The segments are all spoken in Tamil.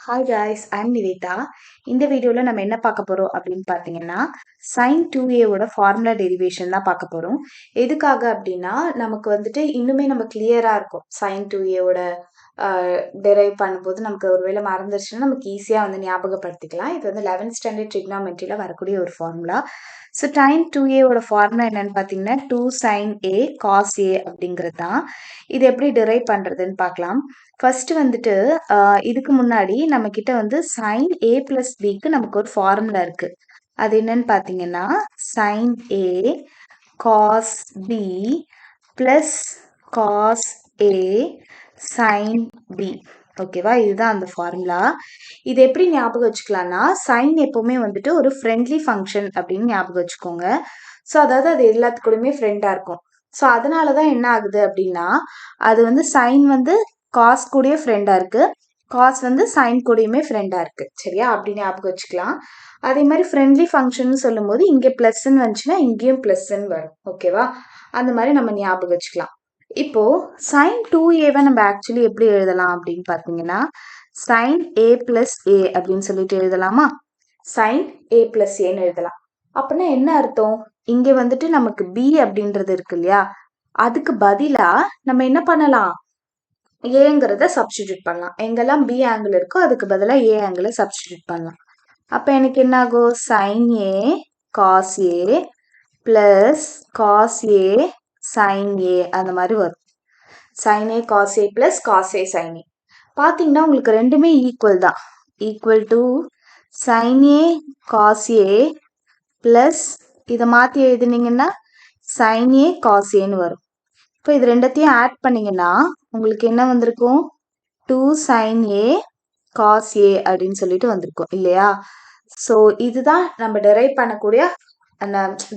Hi guys, I'm Nivetha. இந்த வீடியோவில் நம்ம என்ன பார்க்க போகிறோம் அப்படின்னு பார்த்தீங்கன்னா, sin2A ஃபார்முலா டெரிவேஷன் தான் பார்க்க போகிறோம். எதுக்காக அப்படின்னா, நமக்கு வந்துட்டு இன்னுமே நம்ம கிளியராக இருக்கும். sin2A டெரைவ் பண்ணும்போது நமக்கு ஒருவேளை மறந்துருச்சுன்னா நமக்கு ஈஸியாக வந்து ஞாபகப்படுத்திக்கலாம். இது வந்து 11th ஸ்டாண்டர்ட் ட்ரிக்னாமெட்ரியில் வரக்கூடிய ஒரு ஃபார்முலா. ஸோ sin2A ஃபார்முலா என்னன்னு பார்த்தீங்கன்னா 2sin A cos A அப்படிங்கிறது தான். இது எப்படி டெரைவ் பண்ணுறதுன்னு பார்க்கலாம். ஃபர்ஸ்ட் வந்துட்டு இதுக்கு முன்னாடி நம்ம கிட்ட வந்து sin A plus Bக்கு நமக்கு ஒரு ஃபார்முலா இருக்கு. அது என்னன்னு பார்த்தீங்கன்னா sin A cos B plus cos A sin B. ஓகேவா, இதுதான் அந்த ஃபார்முலா. இது எப்படி ஞாபகம் வச்சுக்கலாம்னா, சைன் எப்பவுமே வந்துட்டு ஒரு ஃப்ரெண்ட்லி ஃபங்க்ஷன் அப்படின்னு ஞாபகம் வச்சுக்கோங்க. ஸோ அதாவது அது எல்லாத்துக்கூடயுமே ஃப்ரெண்டாக இருக்கும். ஸோ அதனால தான் என்ன ஆகுது அப்படின்னா, அது வந்து சைன் வந்து காஸ் கூடயே ஃப்ரெண்டாக இருக்கு, காஸ் வந்து சைன் கூடயுமே ஃப்ரெண்டாக இருக்கு. சரியா, அப்படி ஞாபகம் வச்சுக்கலாம். அதே மாதிரி ஃப்ரெண்ட்லி ஃபங்க்ஷன் சொல்லும் போது இங்கே பிளஸ்ன்னு வந்துச்சுன்னா இங்கேயும் பிளஸ்ன்னு வரும். ஓகேவா, அந்த மாதிரி நம்ம ஞாபகம் வச்சுக்கலாம். இப்போ sin2A நம்ம ஆக்சுவலி எப்படி எழுதலாம் அப்படின்னு பார்த்தீங்கன்னா sin A plus A அப்படின்னு சொல்லிட்டு எழுதலாமா? sin A plus Aன்னு எழுதலாம். அப்படின்னா என்ன அர்த்தம்? இங்க வந்துட்டு நமக்கு B அப்படின்றது இருக்கு இல்லையா, அதுக்கு பதிலா நம்ம என்ன பண்ணலாம், ஏங்கிறத சப்ஸ்டிடியூட் பண்ணலாம். எங்கெல்லாம் B ஆங்கிள் இருக்கோ அதுக்கு பதிலா A ஆங்கிளை சப்ஸ்டிடியூட் பண்ணலாம். அப்ப எனக்கு என்ன ஆகும், sin A cos A plus cos A sin A அந்த மாதிரி வரும். sin A cos A plus cos A sin A. பார்த்தீங்கன்னா உங்களுக்கு ரெண்டுமே ஈக்குவல் தான். Equal to sin A cos A plus இதை மாற்றி எழுதுனீங்கன்னா sin A cos Aன்னு வரும். இப்போ இது ரெண்டத்தையும் ஆட் பண்ணீங்கன்னா உங்களுக்கு என்ன வந்திருக்கும், 2 sin A cos A அப்படின்னு சொல்லிட்டு வந்திருக்கும் இல்லையா? ஸோ இதுதான் நம்ம டெரைவ் பண்ணக்கூடிய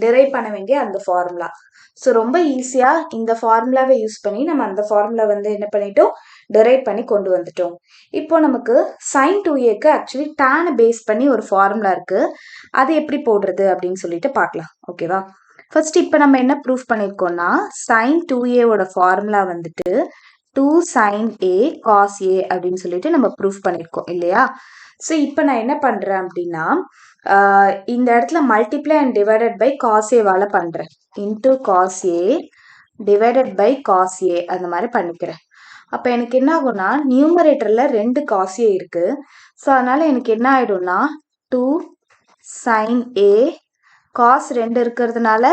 டெரைவ் பண்ண வேண்டிய அந்த ஃபார்முலா. ஸோ ரொம்ப ஈஸியாக இந்த ஃபார்முலாவை யூஸ் பண்ணி நம்ம அந்த ஃபார்முலா வந்து என்ன பண்ணிட்டோம், டெரைவ் பண்ணி கொண்டு வந்துட்டோம். இப்போ நமக்கு sin2Aக்கு ஆக்சுவலி tan பேஸ் பண்ணி ஒரு ஃபார்முலா இருக்கு. அது எப்படி போடுறது அப்படின்னு சொல்லிட்டு பார்க்கலாம். ஓகேவா, ஃபர்ஸ்ட் இப்போ நம்ம என்ன ப்ரூஃப் பண்ணியிருக்கோம்னா sin2A ஃபார்முலா வந்துட்டு 2 sin A cos A அப்படின்னு சொல்லிட்டு நம்ம ப்ரூஃப் பண்ணியிருக்கோம் இல்லையா? ஸோ இப்போ நான் என்ன பண்ணுறேன் அப்படின்னா, இந்த இடத்துல multiply and divided by cos ஏவால் பண்ணுறேன். Into cos A divided by cos A அந்த மாதிரி பண்ணிக்கிறேன். அப்போ எனக்கு என்ன ஆகும்னா, நியூமரேட்டரில் 2 காஸ் ஏ இருக்குது. ஸோ அதனால் எனக்கு என்ன ஆகிடும்னா 2 sin A காஸ் 2 இருக்கிறதுனால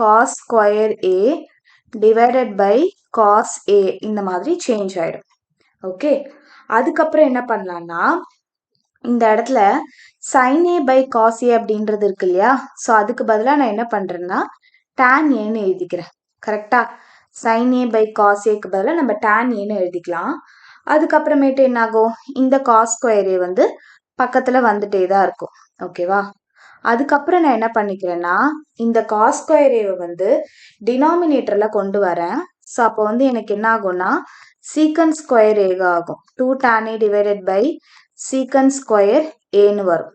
cos square A divided by cos A இந்த மாதிரி சேஞ்ச் ஆகிடும். ஓகே, அதுக்கப்புறம் என்ன பண்ணலான்னா, இந்த இடத்துல sin A by cos A அப்படின்றது இருக்கு இல்லையா, ஸோ அதுக்கு பதிலாக நான் என்ன பண்ணுறேன்னா tan Aன்னு எழுதிக்கிறேன். கரெக்டா, sin A by cos Aக்கு பதிலாக நம்ம tan Aன்னு எழுதிக்கலாம். அதுக்கப்புறமேட்டு என்ன ஆகும், இந்த cos ஸ்கொயர் A வந்து பக்கத்தில் வந்துட்டே தான் இருக்கும். ஓகேவா, அதுக்கப்புறம் நான் என்ன பண்ணிக்கிறேன்னா இந்த cos ஸ்கொயர் ஏவை வந்து டினாமினேட்டரில் கொண்டு வரேன். ஸோ அப்போ வந்து எனக்கு என்ன ஆகும்னா சீக்கன் ஸ்கொயர் ஏ ஆகும். 2 tan A divided by secant square ஏன்னு வரும்.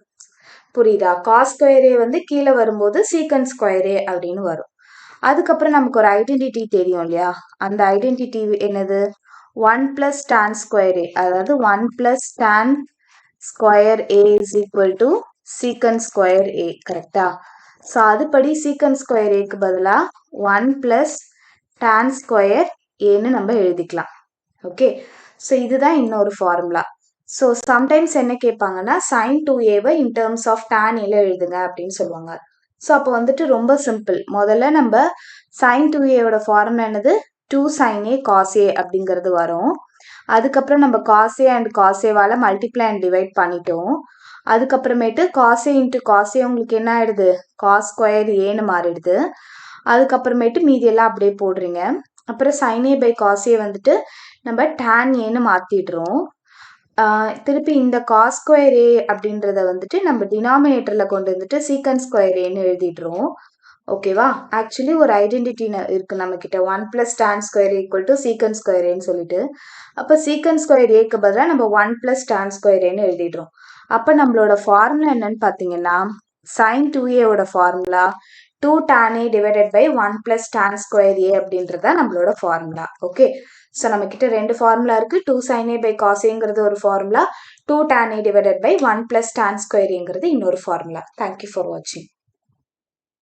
புரியுதா, காஸ் ஸ்கொயர் ஏ வந்து கீழே வரும்போது சீக்கன் ஸ்கொயர் ஏ அப்படின்னு வரும். அதுக்கப்புறம் நமக்கு ஒரு ஐடென்டிட்டி தெரியும் இல்லையா, அந்த ஐடென்டிட்டி என்னது, 1 plus tan ஸ்கொயர் ஏ, அதாவது 1 plus tan square A is equal to secant square A. கரெக்டா, ஸோ அதுபடி சீக்கன் ஸ்கொயர் ஏக்கு பதிலாக 1 plus tan ஸ்கொயர் ஏன்னு நம்ம எழுதிக்கலாம். ஓகே, ஸோ இதுதான் இன்னொரு ஃபார்முலா. ஸோ சம்டைம்ஸ் என்ன கேட்பாங்கன்னா sin2Aவை இன் டேர்ம்ஸ் ஆஃப் tan Aல எழுதுங்க அப்படின்னு சொல்லுவாங்க. ஸோ அப்போ வந்துட்டு ரொம்ப சிம்பிள். முதல்ல நம்ம sin2Aவோட ஃபார்முலா என்னது, 2 sin A cos A அப்படிங்கிறது வரும். அதுக்கப்புறம் நம்ம cos A அண்ட் cos Aவால் மல்டிப்ளை அண்ட் டிவைட் பண்ணிட்டோம். அதுக்கப்புறமேட்டு cos A into cos A உங்களுக்கு என்ன ஆயிடுது, cos ஸ்கொயர் ஏன்னு மாறிடுது. அதுக்கப்புறமேட்டு மீதி எல்லாம் அப்படியே போடுறீங்க. அப்புறம் sin A by cos A வந்துட்டு நம்ம tan Aன்னு மாற்றிடுறோம். திருப்பி இந்த cos ஸ்கொயர் ஏ அப்படின்றத வந்துட்டு நம்ம டினாமினேட்டரில் கொண்டு வந்துட்டு சீக்கன் ஸ்கொயர் ஏன்னு எழுதிடுறோம். ஓகேவா, ஆக்சுவலி ஒரு ஐடென்டிட்டி இருக்கு நம்ம கிட்ட, 1 plus tan square equal to secant square ஏன்னு சொல்லிட்டு. அப்போ சீக்கன் ஸ்கொயர் ஏக்கு பதிலாக நம்ம 1 plus tan ஸ்கொயர் ஏன்னு எழுதிடுறோம். அப்போ நம்மளோட ஃபார்முலா என்னன்னு பார்த்தீங்கன்னா sin2Aவோட formula 2 tan A divided by 1 plus tan square A அப்படின்றத நம்மளோட ஃபார்முலா. ஓகே, ஸோ நம்மக்கிட்ட ரெண்டு ஃபார்முலா இருக்குது. 2 sin A by cos Aங்கிறது ஒரு formula, 2 tan A divided by 1 plus tan square Aங்கிறது இன்னொரு ஃபார்முலா. தேங்க்யூ ஃபார் வாட்சிங்.